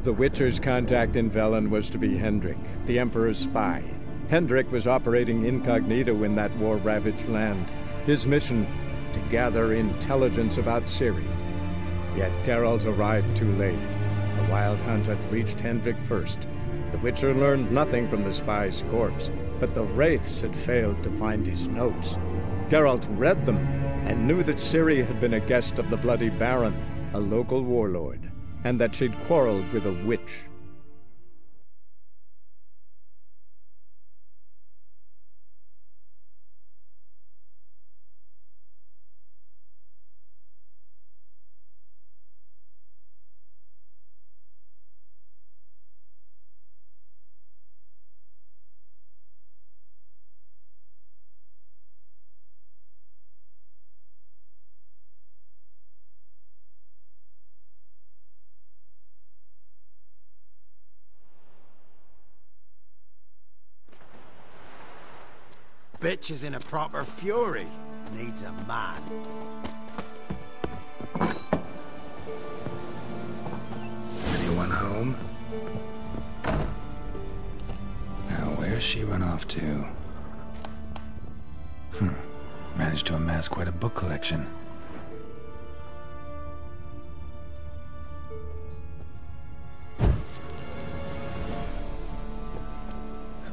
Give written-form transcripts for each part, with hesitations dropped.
The Witcher's contact in Velen was to be Hendrik, the Emperor's spy. Hendrik was operating incognito in that war-ravaged land. His mission, to gather intelligence about Ciri. Yet Geralt arrived too late. The Wild Hunt had reached Hendrik first. The Witcher learned nothing from the spy's corpse, but the Wraiths had failed to find his notes. Geralt read them, and knew that Ciri had been a guest of the Bloody Baron, a local warlord, and that she'd quarreled with a witch. Bitch is in a proper fury. Needs a man. Anyone home? Now, where's she run off to? Managed to amass quite a book collection. A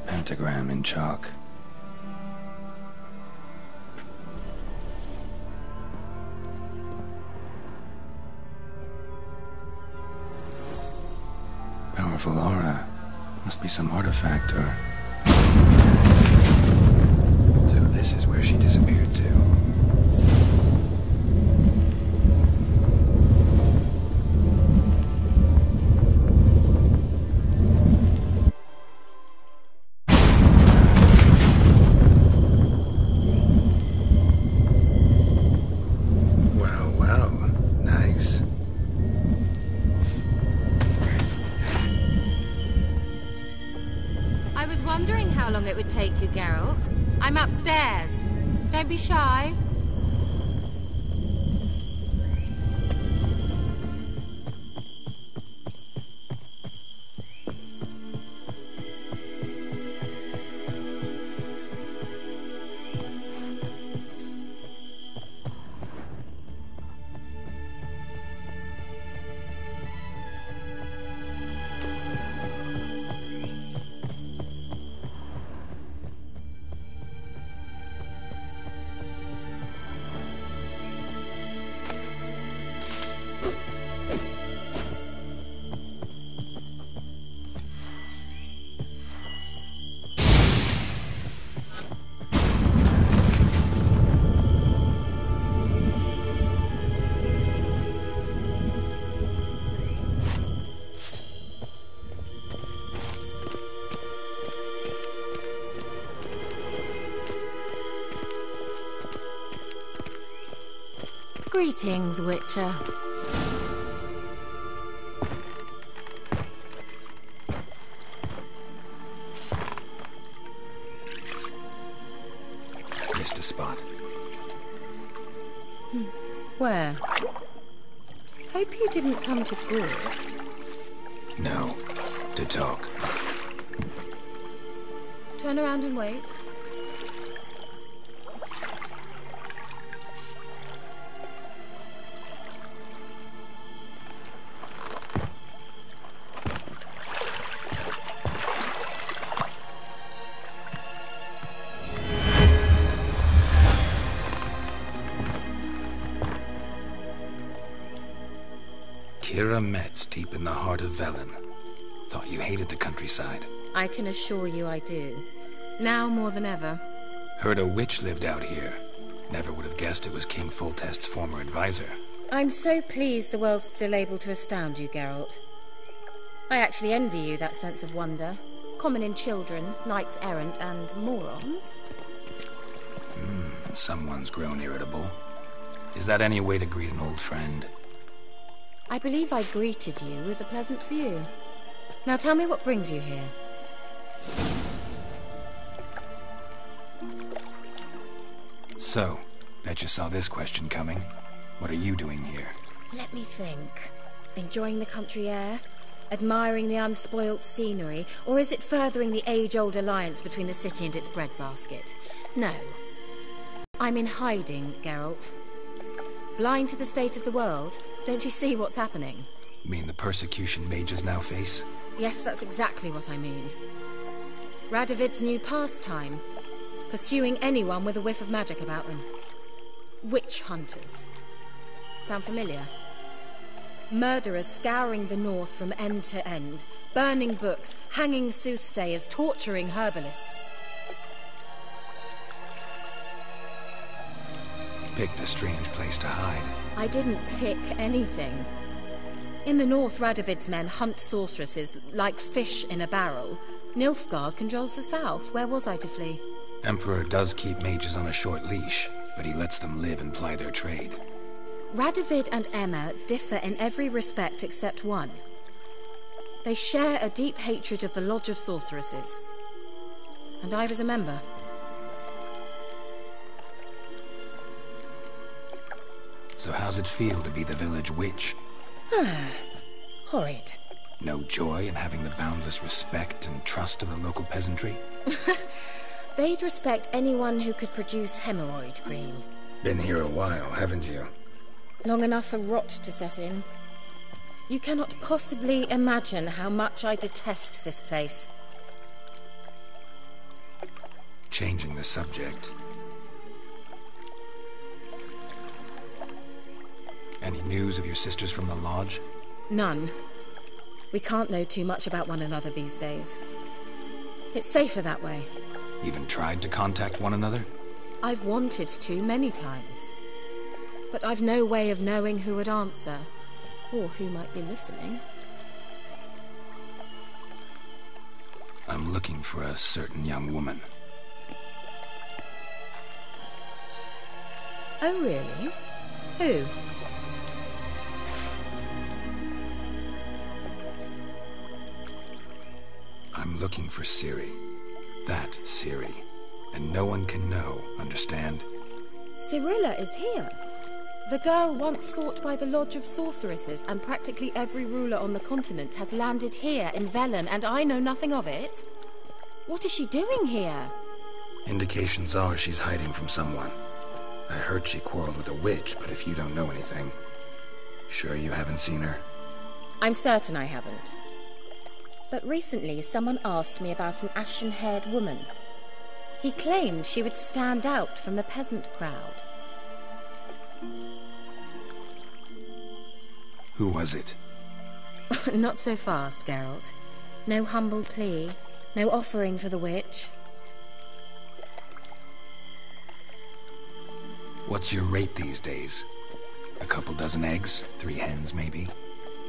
pentagram in chalk. Powerful aura. Must be some artifact or... So this is where she disappeared to. Geralt. I'm upstairs. Don't be shy. Greetings, Witcher. Missed a spot. Where? Hope you didn't come to talk. No, to talk. Turn around and wait. Metz, deep in the heart of Velen. Thought you hated the countryside. I can assure you I do. Now more than ever. Heard a witch lived out here. Never would have guessed it was King Foltest's former advisor. I'm so pleased the world's still able to astound you, Geralt. I actually envy you that sense of wonder. Common in children, knights errant, and morons. Someone's grown irritable. Is that any way to greet an old friend? I believe I greeted you with a pleasant view. Now tell me what brings you here. So, bet you saw this question coming. What are you doing here? Let me think. Enjoying the country air? Admiring the unspoilt scenery, or is it furthering the age-old alliance between the city and its breadbasket? No. I'm in hiding, Geralt. Blind to the state of the world, don't you see what's happening? You mean the persecution mages now face? Yes, that's exactly what I mean. Radovid's new pastime. Pursuing anyone with a whiff of magic about them. Witch hunters. Sound familiar? Murderers scouring the north from end to end. Burning books, hanging soothsayers, torturing herbalists. Picked a strange place to hide. I didn't pick anything. In the north, Radovid's men hunt sorceresses like fish in a barrel. Nilfgaard controls the south. Where was I to flee? Emperor does keep mages on a short leash, but he lets them live and ply their trade. Radovid and Emma differ in every respect except one. They share a deep hatred of the Lodge of Sorceresses. And I was a member. So how's it feel to be the village witch? Horrid. No joy in having the boundless respect and trust of the local peasantry? They'd respect anyone who could produce hemorrhoid cream. Been here a while, haven't you? Long enough for rot to set in. You cannot possibly imagine how much I detest this place. Changing the subject. Any news of your sisters from the lodge? None. We can't know too much about one another these days. It's safer that way. Even tried to contact one another? I've wanted to many times. But I've no way of knowing who would answer, or who might be listening. I'm looking for a certain young woman. Oh, really? Who? I'm looking for Ciri. That Ciri. And no one can know, understand? Cirilla is here. The girl once sought by the Lodge of Sorceresses, and practically every ruler on the continent has landed here in Velen, and I know nothing of it. What is she doing here? Indications are she's hiding from someone. I heard she quarreled with a witch, but if you don't know anything... Sure you haven't seen her? I'm certain I haven't. But recently someone asked me about an ashen-haired woman. He claimed she would stand out from the peasant crowd. Who was it? Not so fast, Geralt. No humble plea, no offering for the witch. What's your rate these days? A couple dozen eggs? 3 hens, maybe?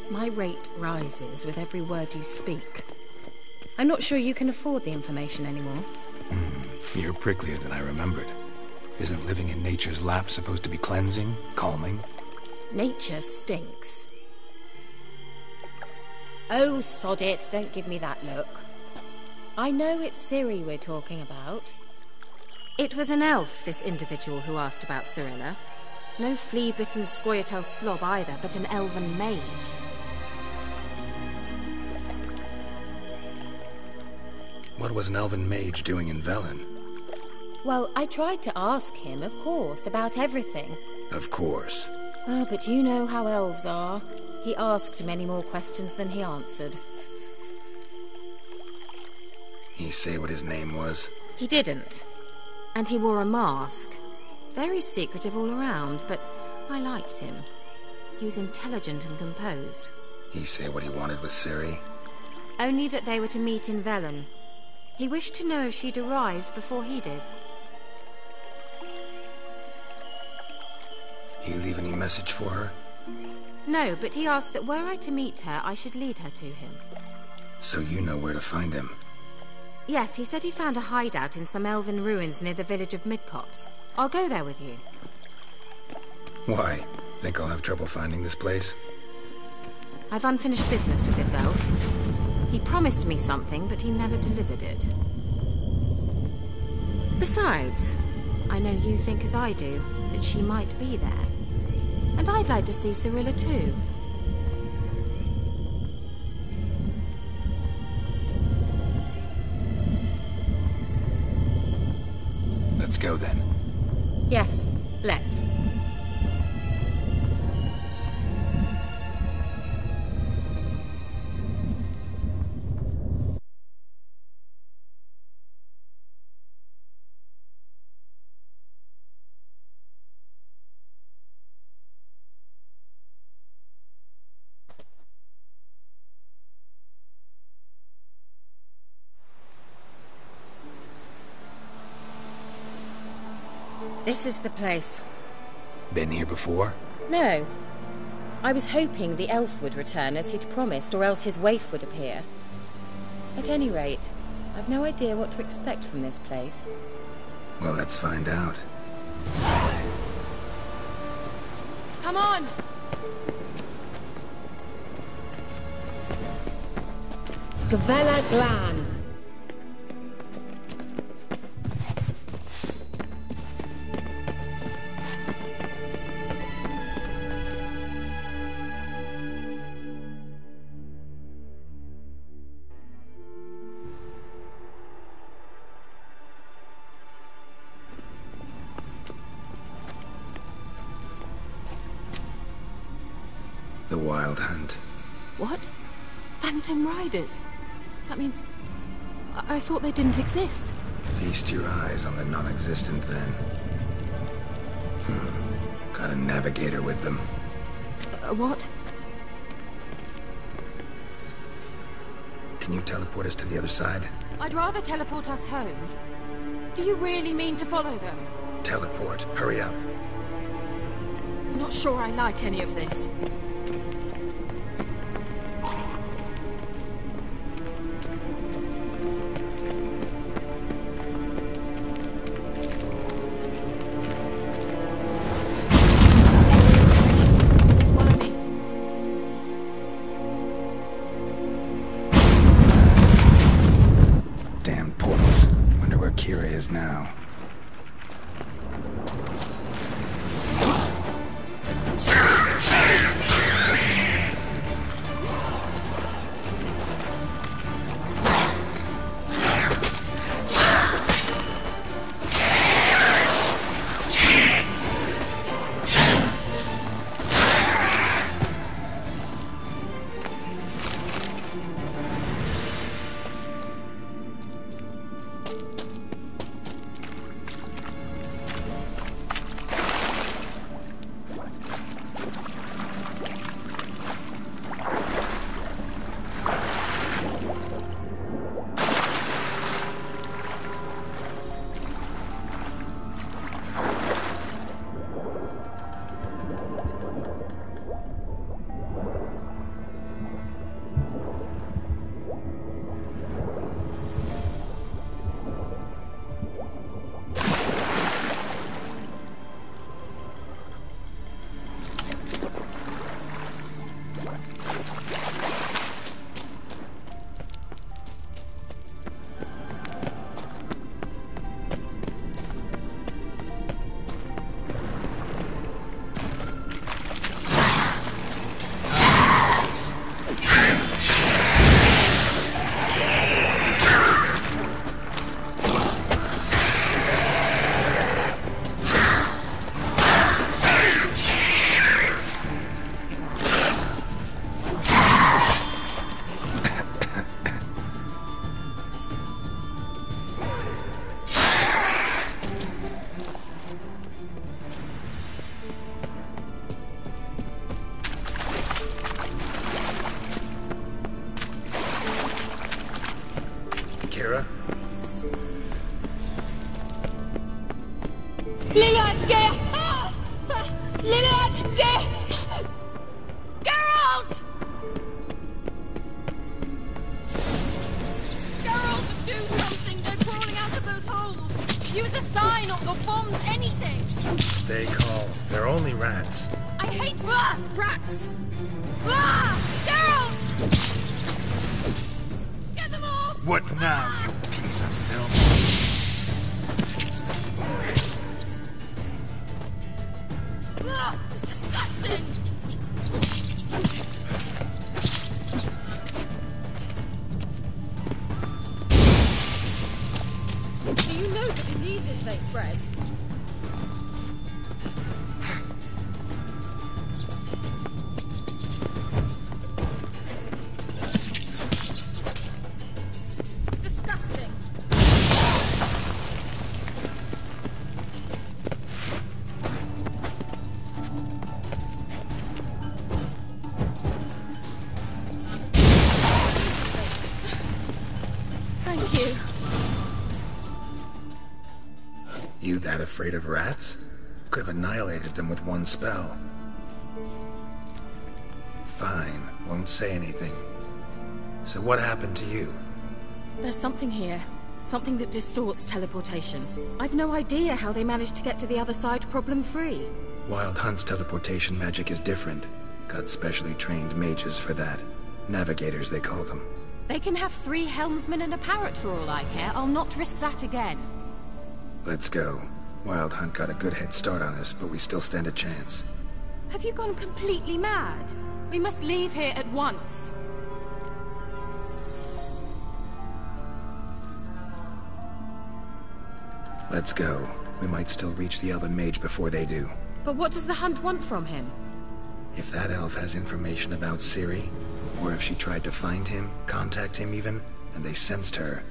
My rate rises with every word you speak. I'm not sure you can afford the information anymore. You're pricklier than I remembered. Isn't living in nature's lap supposed to be cleansing, calming? Nature stinks. Oh, sod it, don't give me that look. I know it's Ciri we're talking about. It was an elf, this individual who asked about Cirilla. No flea-bitten Scoia'tael slob either, but an elven mage. What was an elven mage doing in Velen? Well, I tried to ask him, of course, about everything. Of course. Oh, but you know how elves are. He asked many more questions than he answered. He say what his name was? He didn't. And he wore a mask. Very secretive all around, but I liked him. He was intelligent and composed. He say what he wanted with Ciri? Only that they were to meet in Velen. He wished to know if she'd arrived before he did. He leave any message for her? No, but he asked that were I to meet her, I should lead her to him. So you know where to find him? Yes, he said he found a hideout in some elven ruins near the village of Midcopse. I'll go there with you. Why? Think I'll have trouble finding this place? I've unfinished business with this elf. He promised me something, but he never delivered it. Besides, I know you think as I do, that she might be there. And I'd like to see Cirilla too. go then. Yes, let's. This is the place. Been here before? No. I was hoping the elf would return as he'd promised, or else his waif would appear. At any rate, I've no idea what to expect from this place. Well, let's find out. Come on! Gavella Glan. The Wild Hunt. What? Phantom Riders? That means... I thought they didn't exist. Feast your eyes on the non-existent then. Got a navigator with them. What? Can you teleport us to the other side? I'd rather teleport us home. Do you really mean to follow them? Teleport. Hurry up. I'm not sure I like any of this. Now. Geralt! Geralt, do something! They're crawling out of those holes! Use a sign or bombs, anything! Stay calm. They're only rats. I hate rats! Geralt! Get them off! What now, you piece of filth? Disgusting! Do You know the diseases they spread. Disgusting. Thank you. You that afraid of rats? Could have annihilated them with one spell. Fine, won't say anything. So what happened to you? There's something here. Something that distorts teleportation. I've no idea how they managed to get to the other side problem-free. Wild Hunt's teleportation magic is different. Got specially trained mages for that. Navigators, they call them. They can have 3 helmsmen and a parrot for all I care. I'll not risk that again. Let's go. Wild Hunt got a good head start on us, but we still stand a chance. Have you gone completely mad? We must leave here at once. Let's go. We might still reach the Elven Mage before they do. But what does the Hunt want from him? If that elf has information about Ciri, or if she tried to find him, contact him even, and they sensed her.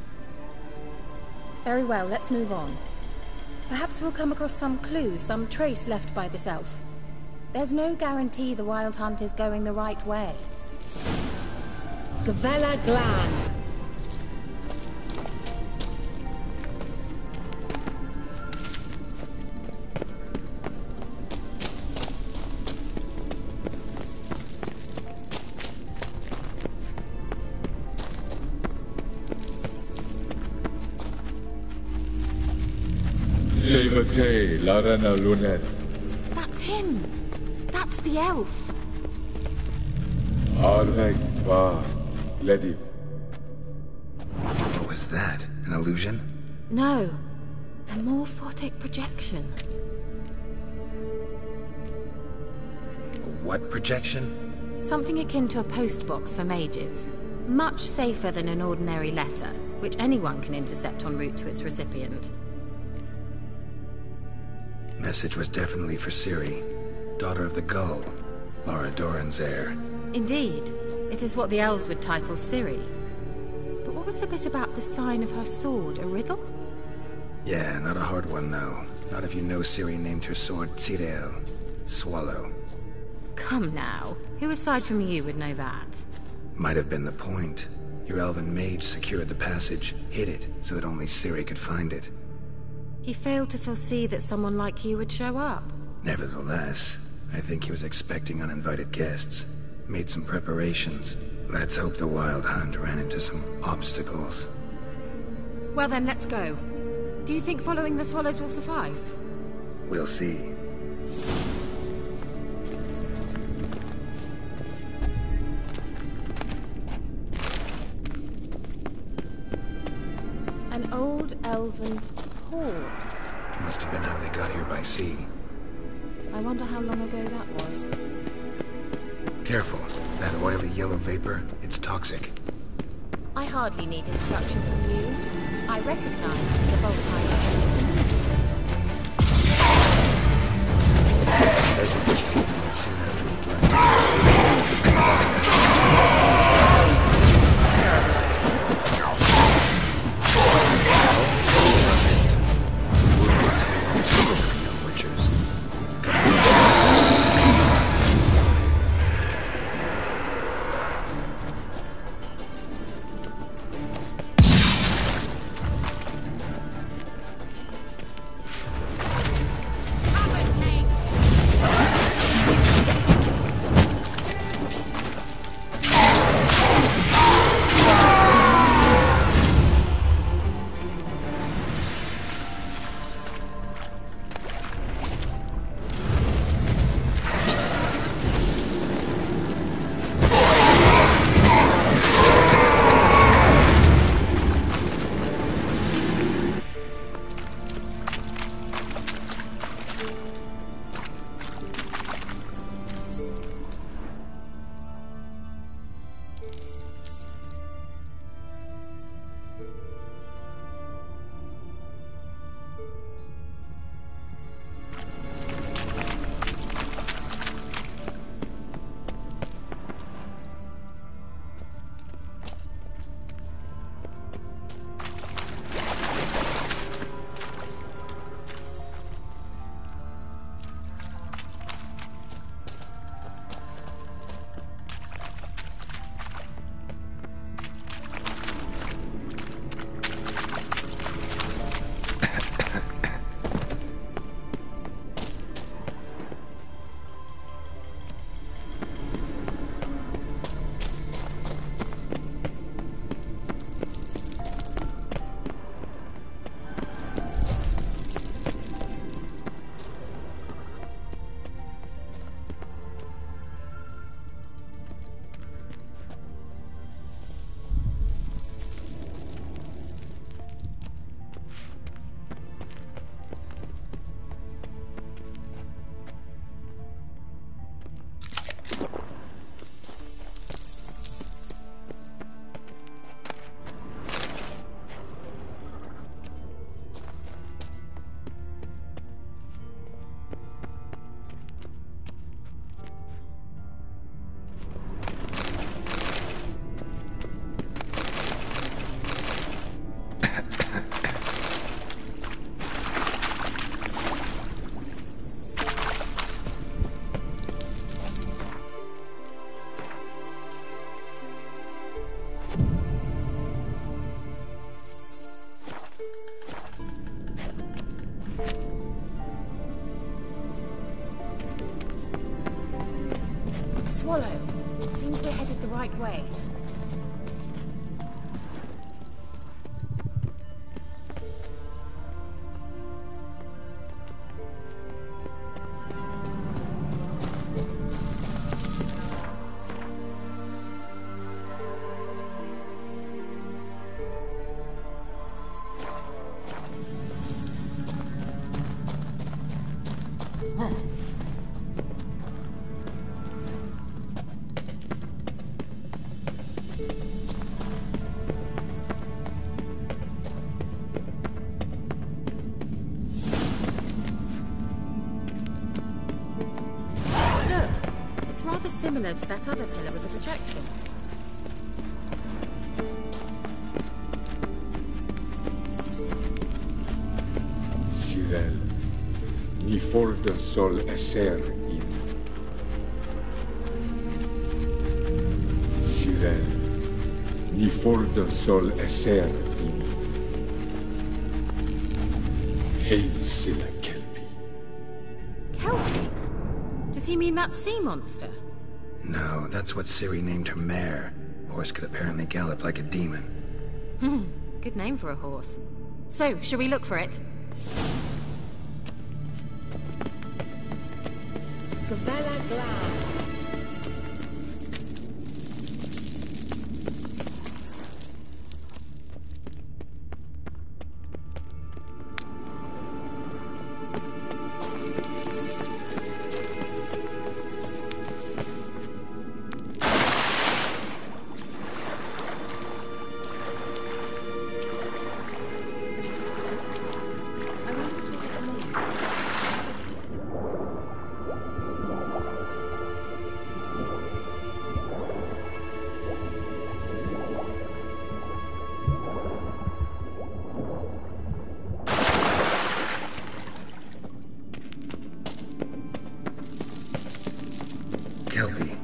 Very well, let's move on. Perhaps we'll come across some clue, some trace left by this elf. There's no guarantee the Wild Hunt is going the right way. Gavella Glan. That's him. That's the elf. What was that? An illusion? No. A morphotic projection. What projection? Something akin to a postbox for mages. Much safer than an ordinary letter, which anyone can intercept en route to its recipient. Message was definitely for Ciri, daughter of the Gull, Lara Doran's heir. Indeed. It is what the elves would title Ciri. But what was the bit about the sign of her sword? A riddle? Yeah, not a hard one, though. Not if you know Ciri named her sword Tirel, swallow. Come now. Who aside from you would know that? Might have been the point. Your elven mage secured the passage, hid it, so that only Ciri could find it. He failed to foresee that someone like you would show up. Nevertheless, I think he was expecting uninvited guests. Made some preparations. Let's hope the Wild Hunt ran into some obstacles. Well then, let's go. Do you think following the swallows will suffice? We'll see. An old elven port. Must have been how they got here by sea. I wonder how long ago that was. Careful. That oily yellow vapor, it's toxic. I hardly need instruction from you. I recognize the volcano. Hesitant told me that soon after he'd learned to Swallow. Seems we're headed the right way. Similar to that other pillar with the projection. Cyril, ni forda sol esser in. Cyril, ni forda sol esser in. Hail Silla Kelpie. Kelpie? Does he mean that sea monster? No, that's what Ciri named her mare. Horse could apparently gallop like a demon. Good name for a horse. So, shall we look for it? Gavella Glad. Kelpie.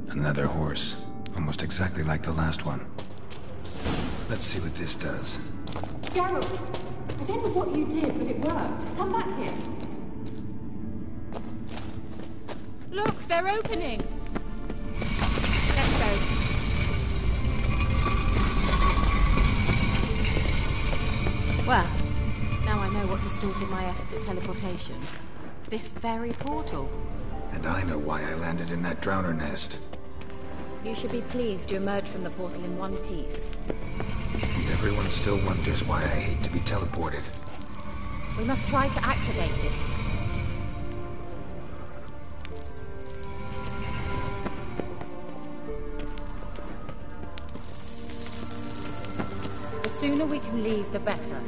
Another horse. Almost exactly like the last one. Let's see what this does. Geralt, I don't know what you did, but it worked. Come back here. Look, they're opening. Let's go. Well, now I know what distorted my efforts at teleportation. This very portal. And I know why I landed in that drowner nest. You should be pleased you emerged from the portal in one piece. And everyone still wonders why I hate to be teleported. We must try to activate it. The sooner we can leave, the better.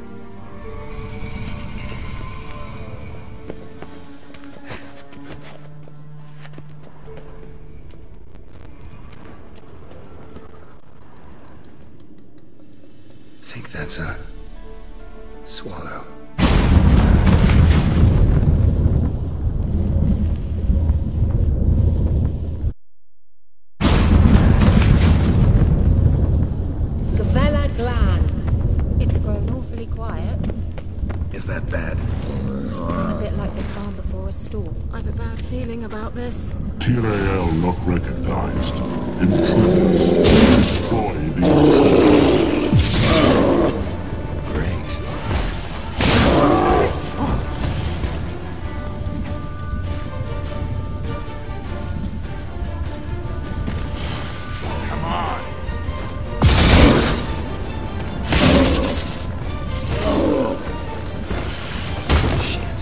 I think that's a swallow. Gavella Glan. It's grown awfully quiet. Is that bad? A bit like the calm before a storm. I've a bad feeling about this. Tyrael not recognized. Intruders. Destroy the... Great. Come on! Shit.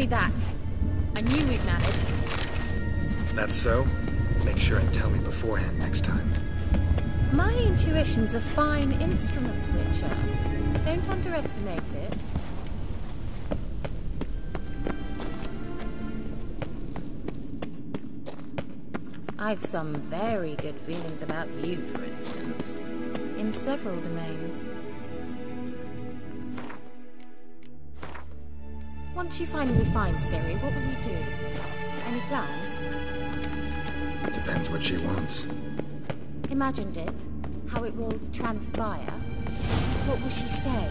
that. I knew we'd manage. That's so? Make sure and tell me beforehand next time. My intuition's a fine instrument, Witcher. Don't underestimate it. I've some very good feelings about you, for instance. In several domains. Once you finally find Ciri, what will you do? Any plans? Depends what she wants. Imagined it? How it will transpire? What will she say?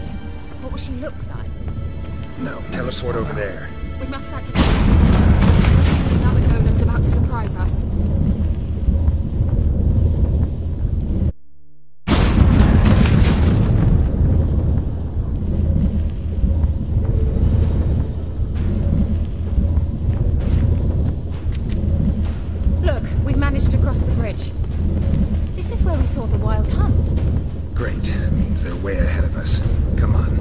What will she look like? No. Teleport over there. We must act immediately. Now the golem's about to surprise us. Look, we've managed to cross the bridge. This is where we saw the wild hunt. Great. Means they're way ahead of us. Come on.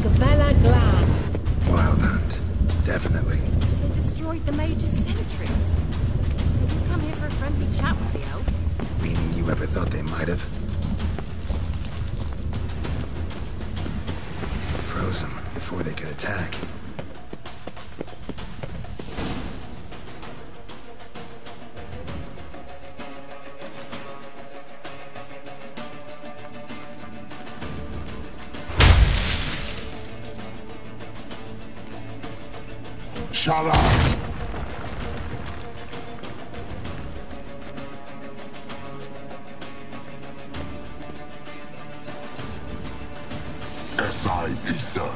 Gavella Glan. Wild hunt. Definitely. They destroyed the Mage's sentries. They didn't come here for a friendly chat with the elf. Meaning you ever thought they might have? Froze them before they could attack. Shut up! Esai Isa.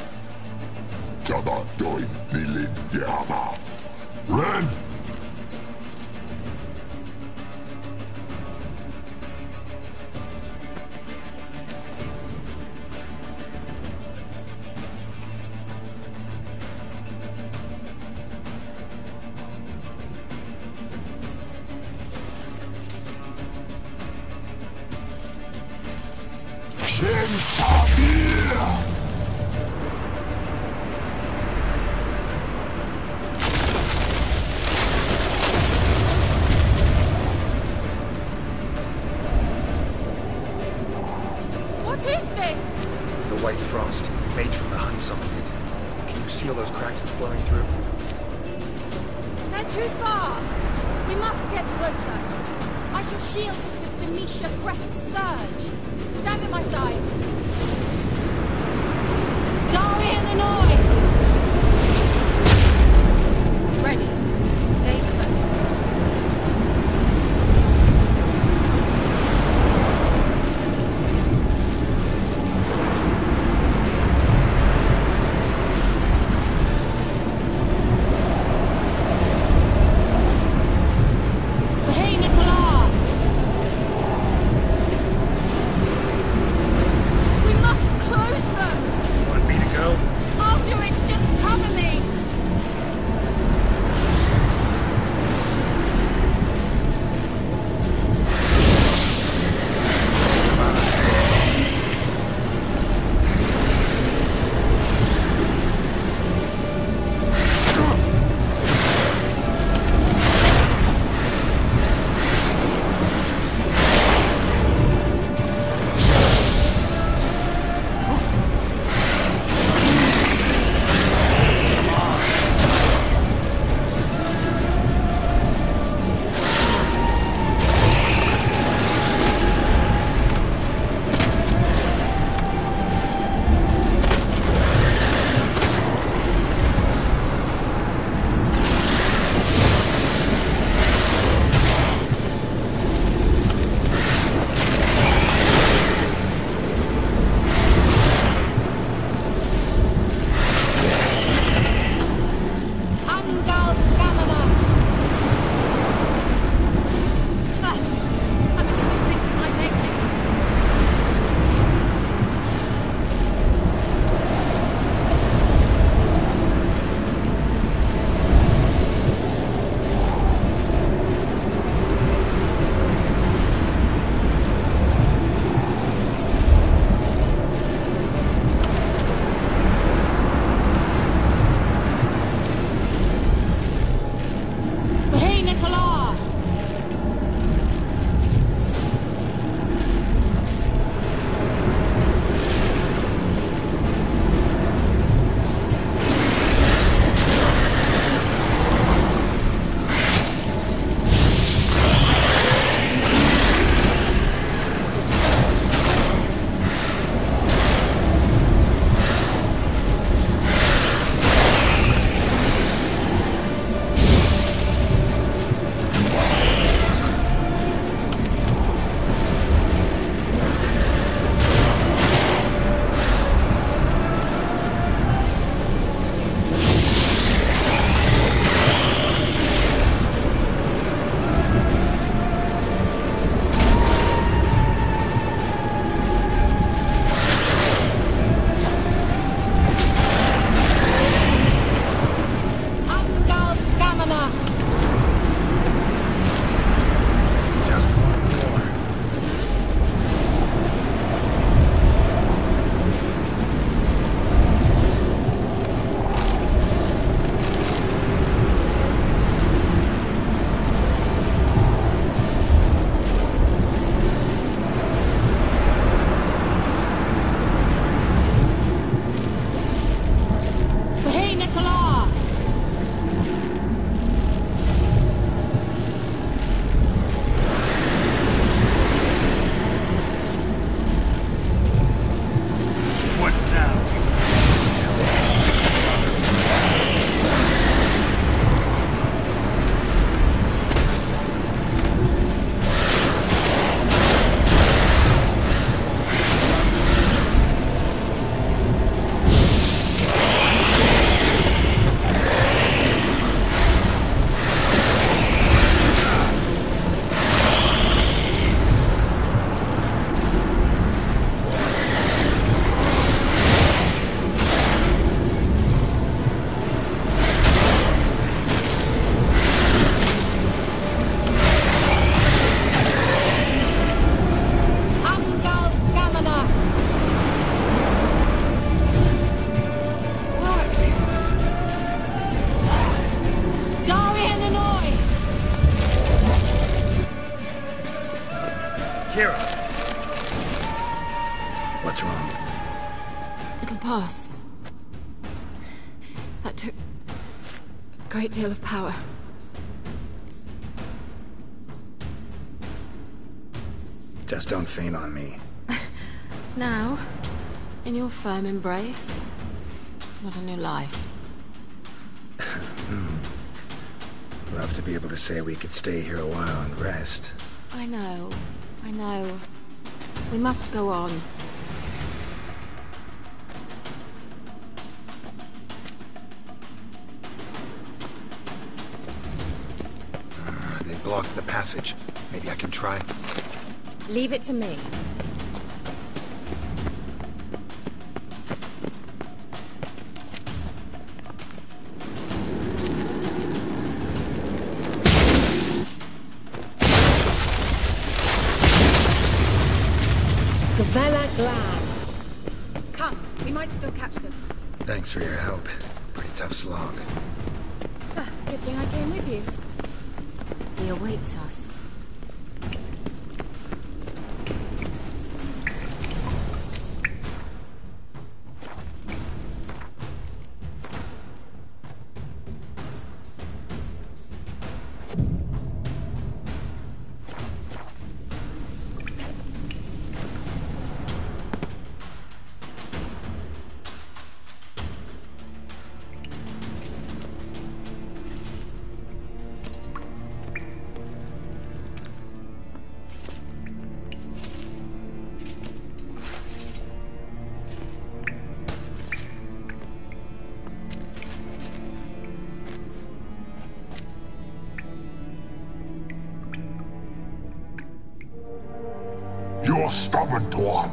Jada doin nilin yama. Ren! What is this? The white frost. Mage from the hunt summoned it. Can you seal those cracks it's blowing through? They're too far. We must get closer. I shall shield us with Demetia Crest Surge. Stand at my side. Darian and I! Ready. Stay close. Hey, Nicola! We must close them! Want me to go? I'll do it! Kira! What's wrong? It'll pass. That took a great deal of power. Just don't faint on me. Now, in your firm embrace, what a new life. Love to be able to say we could stay here a while and rest. I know. We must go on. They blocked the passage. Maybe I can try. Leave it to me. Come, we might still catch them. Thanks for your help. Pretty tough slog. Good thing I came with you. He awaits us. You're stubborn one.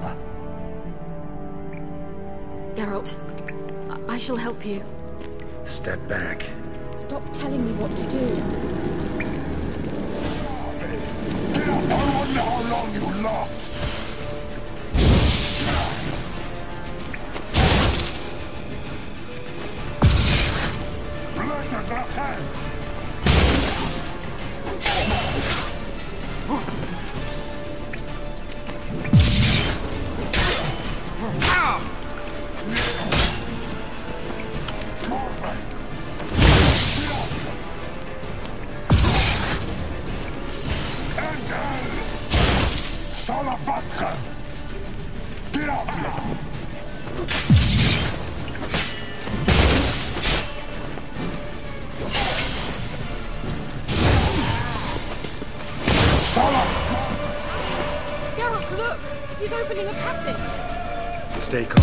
Geralt, I shall help you. Step back. Stop telling me what to do. I wonder how long you last. Blood in the hand. Get up here! Geralt, look! He's opening a passage! Stay calm.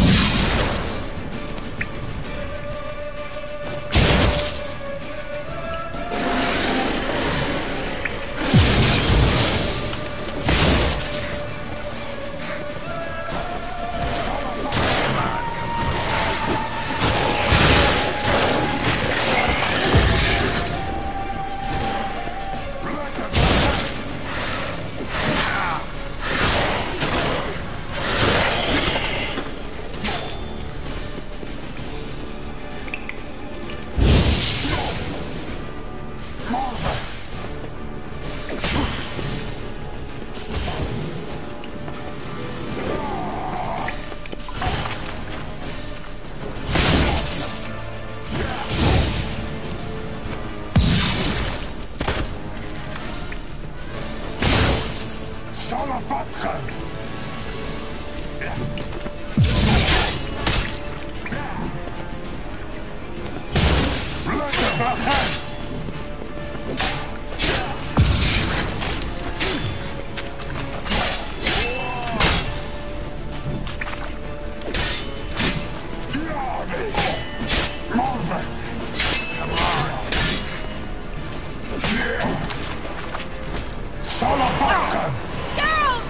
Geralt!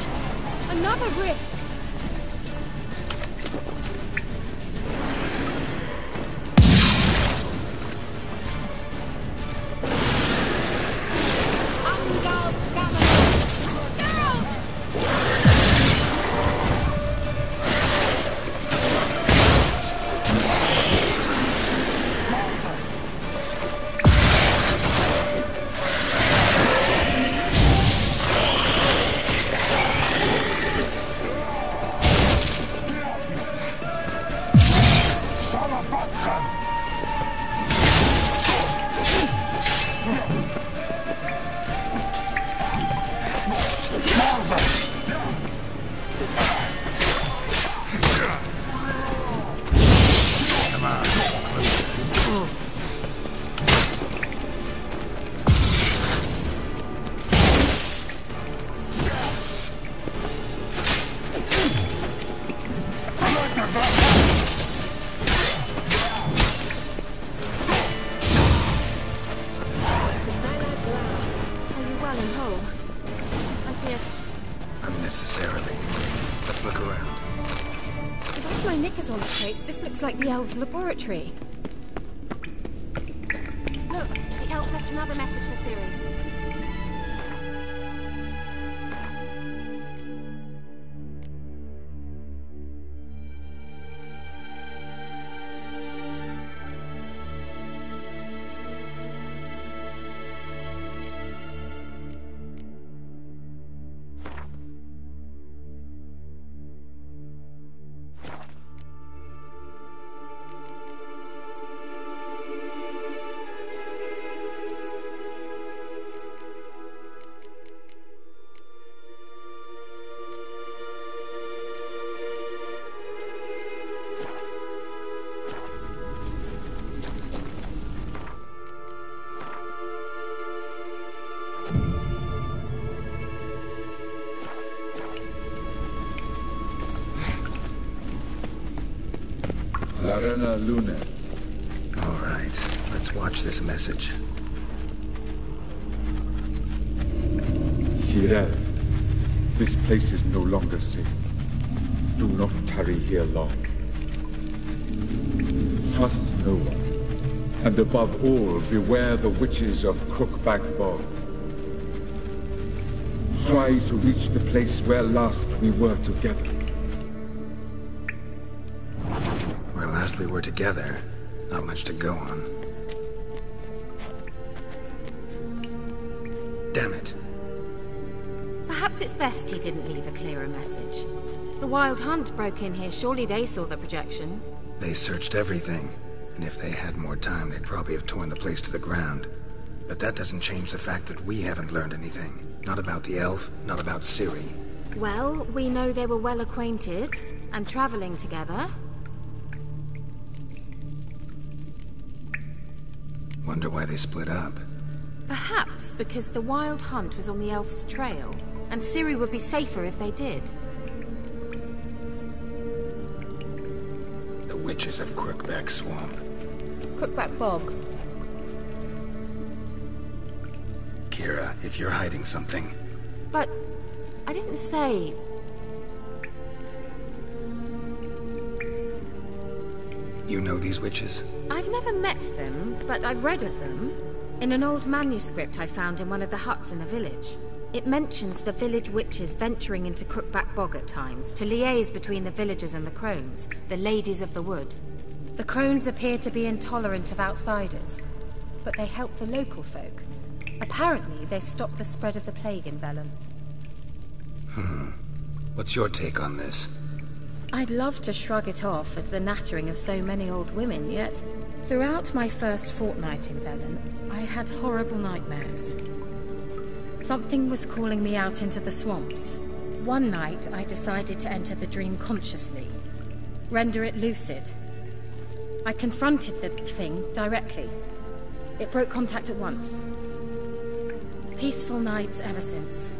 Another rift! unnecessarily. Let's look around. Without my knickers on straight, this looks like the elf's laboratory. Look, the elf left another message for Ciri. Larena Luna. All right, let's watch this message. Cyril, this place is no longer safe. Do not tarry here long. Trust no one. And above all, beware the witches of Crookback Bog. Try to reach the place where last we were together. Where last we were together, not much to go on. Damn it. Perhaps it's best he didn't leave a clearer message. The Wild Hunt broke in here. Surely they saw the projection. They searched everything, and if they had more time, they'd probably have torn the place to the ground. But that doesn't change the fact that we haven't learned anything. Not about the elf, not about Ciri. Well, we know they were well acquainted and traveling together. Wonder why they split up. Perhaps because the Wild Hunt was on the elf's trail, and Ciri would be safer if they did. The witches of Crookback Swamp. Crookback Bog. Kira, if you're hiding something... But I didn't say... You know these witches? I've never met them, but I've read of them. In an old manuscript I found in one of the huts in the village. It mentions the village witches venturing into Crookback Bog at times, to liaise between the villagers and the crones, the ladies of the wood. The crones appear to be intolerant of outsiders, but they help the local folk. Apparently, they stopped the spread of the plague in Velen. What's your take on this? I'd love to shrug it off as the nattering of so many old women, yet throughout my first fortnight in Velen, I had horrible nightmares. Something was calling me out into the swamps. One night, I decided to enter the dream consciously, render it lucid. I confronted the thing directly. It broke contact at once. Peaceful nights ever since.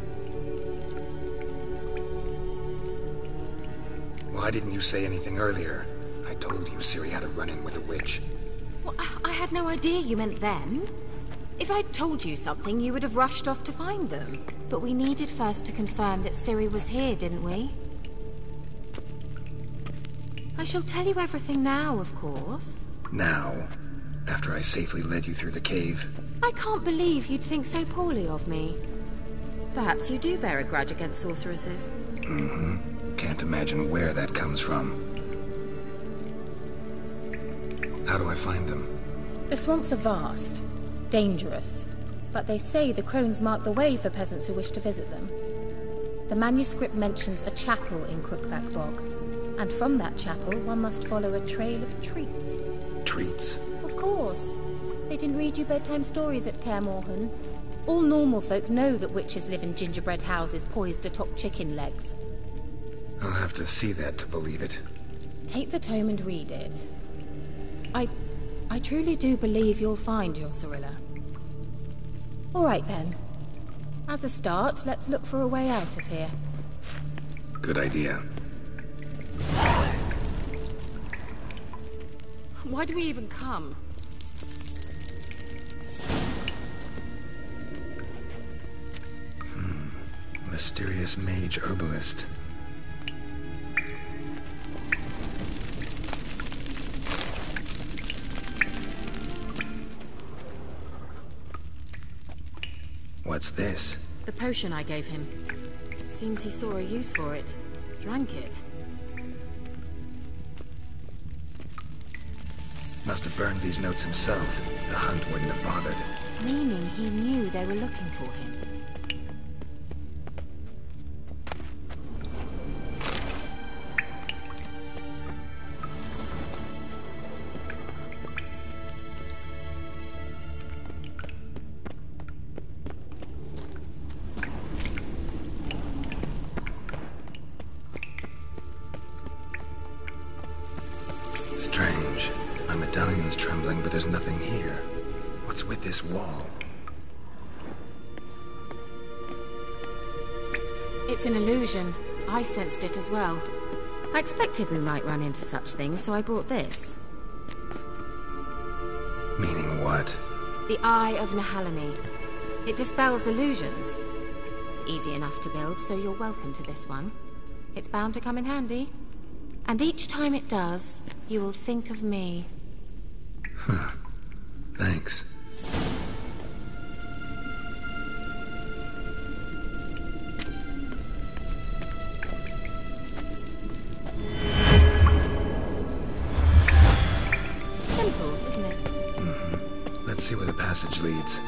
Why didn't you say anything earlier? I told you Ciri had a run-in with a witch. Well, I had no idea you meant them. If I'd told you something, you would have rushed off to find them. But we needed first to confirm that Ciri was here, didn't we? I shall tell you everything now, of course. Now? After I safely led you through the cave? I can't believe you'd think so poorly of me. Perhaps you do bear a grudge against sorceresses. Can't imagine where that comes from. How do I find them? The swamps are vast, dangerous, but they say the crones mark the way for peasants who wish to visit them. The manuscript mentions a chapel in Crookback Bog, and from that chapel one must follow a trail of treats. Treats? Of course. They didn't read you bedtime stories at Kaer Morhen. All normal folk know that witches live in gingerbread houses poised atop chicken legs. I'll have to see that to believe it. Take the tome and read it. I truly do believe you'll find your Cirilla. All right then. As a start, let's look for a way out of here. Good idea. Why do we even come? mysterious mage herbalist. What's this? The potion I gave him. Seems he saw a use for it. Drank it. Must have burned these notes himself. The hunt wouldn't have bothered. Meaning he knew they were looking for him. Strange. My medallion's trembling, but there's nothing here. What's with this wall? It's an illusion. I sensed it as well. I expected we might run into such things, so I brought this. Meaning what? The Eye of Nahalani. It dispels illusions. It's easy enough to build, so you're welcome to this one. It's bound to come in handy. And each time it does, you will think of me. Huh. Thanks. Simple, isn't it? Let's see where the passage leads.